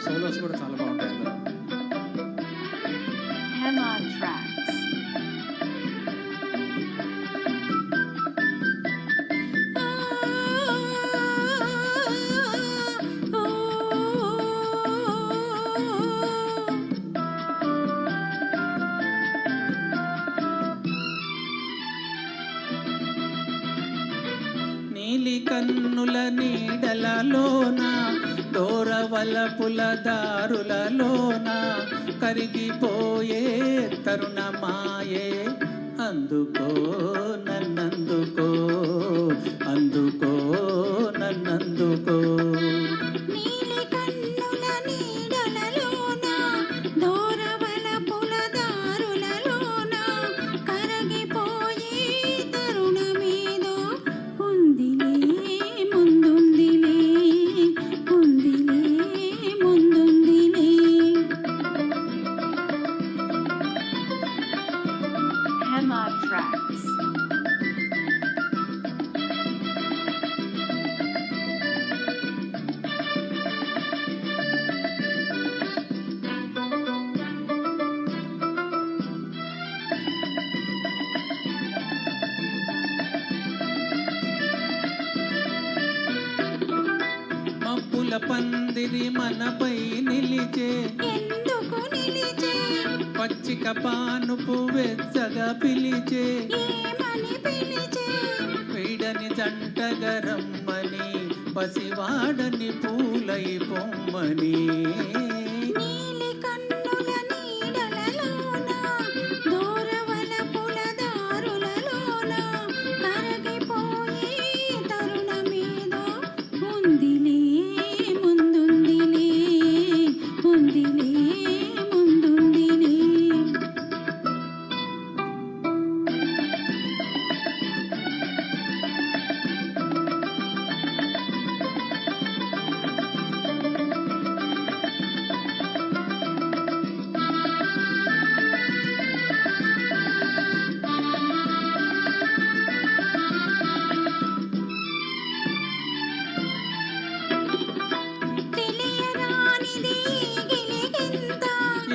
Solos కూడా చాలా బాగుంటాయి అందులో. Hemon Tracks. నీలి కన్నుల నీడలలోన దూరవలపుల దారులలోన కరిగిపోయే తరుణమాయే అందుకో నన్నందుకో అందుకో నన్నందుకో నీలి కన్నుల నీడలలోన దూరవలపుల దారులలోన కరగిపోయే తరుణమేదో ఉందిలే ముందుందిలే ఉందిలే ముందుందిలే. Hemon Tracks. మబ్బుల పందిరి మనపై నిలిచే ఎందుకు నిలిచే పచ్చిక పానుపు వెచ్చగా పిలిచే ఏమని పిలిచే వీడని జంటగరమ్మని పసివాడని పూలై పొమ్మని నీలి కన్నుల నీడలలోన దూరవలపుల దారులలోన కరగిపోయే తరుణమేదో ఉందిలే ముందుందిలే ఉందిలే ముందుందిలే. తెలియరానిది గిలిగింత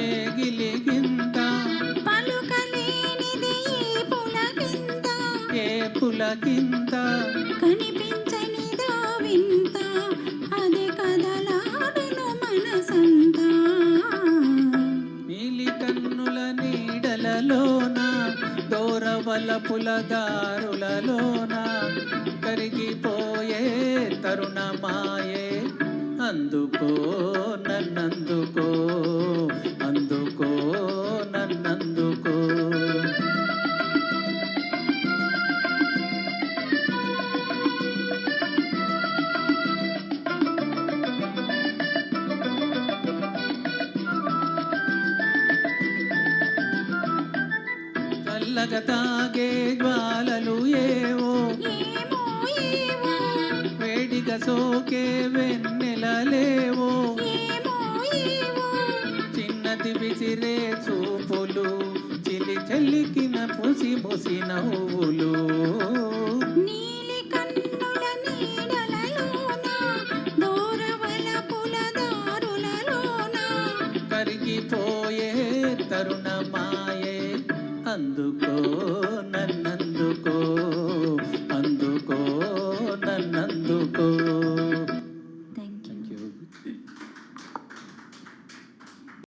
ఏ గిలిగింత పలుకలేనిది ఈ పులకింత ఏ పులకింత కనిపించనిదా వింత అదే కదలాడును మనసంతా. నీలి కన్నుల నీడలలోన దూరవలపుల దారులలోన కరిగిపోయే తరుణమాయే అందుకో నన్నందుకో అందుకో నన్నందుకో చల్లగా తాగే జ్వాలలు ఏవో ఏమో ఏవో వేడిగా సోకే వెన్నెలలేవో ఏమో ఏవో చిన్నది విసిరే చూపులు చిలి చెల్లికిన పుసి ముసి నవ్వులు నీలి కన్నుల నీడలలోన దూరవలపుల దారులలోన కరిగిపోయే తరుణమాయే అందుకో